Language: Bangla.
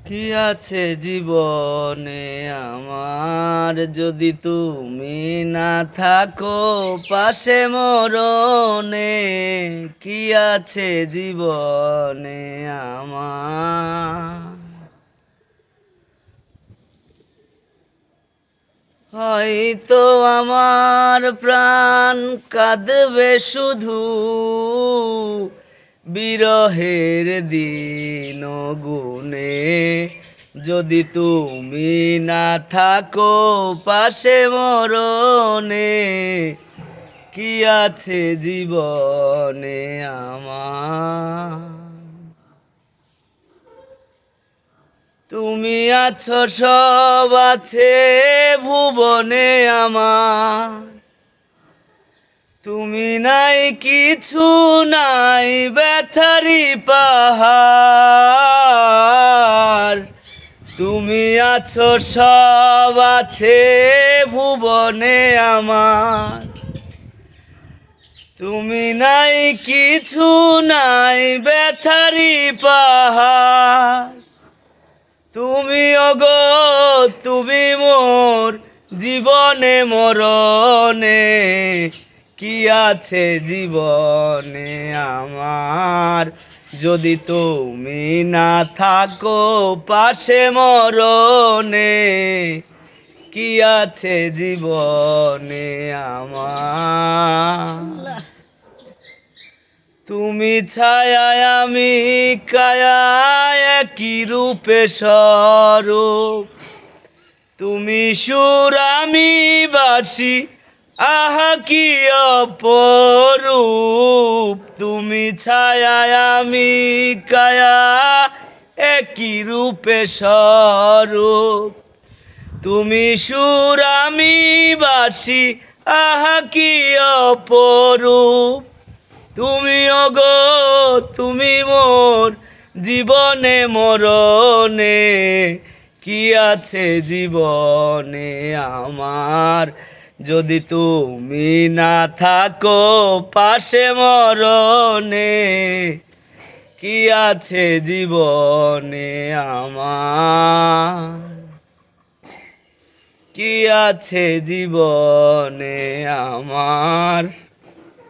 কি আছে জীবনে আমার, যদি তুমি না থাকো পাশে মরণে? কি আছে জীবনে আমার? হয়তো আমার প্রাণ কাঁদবে শুধু বিরহের দিন গুনে, যদি তুমি না থাকো পাশে মরণে। কি আছে জীবনে আমার? তুমি আছো সব আছে ভুবনে আমার, তুমি নাই কিছু নাই ব্যথারি পাহাড়। তুমি আছো সব আছে ভুবনে আমার, তুমি নাই কিছু নাই ব্যথারি পাহাড়। তুমি ওগো তুমি মোর জীবনে মরণে। কি আছে জীবনে আমার, যদি তুমি না থাকো পাশে মরণে? কি আছে জীবনে আমার? তুমি ছায়ায় আমি কায়া, একই রূপে স্বরূপ। তুমি সুর আমি বাঁশি, আহা কি অপরূপ। তুমি ছায়ায় আমি কায়া, একই রূপে স্বরূপ। তুমি সুর আমি বাঁশি, আহা কি অপরূপ। তুমি ওগো তুমি মোর জীবনে মরণে। কি আছে জীবনে আমার, যদি তুমি না থাকো পাশে মরণে? কি আছে জীবনে আমার? কি আছে জীবনে আমার?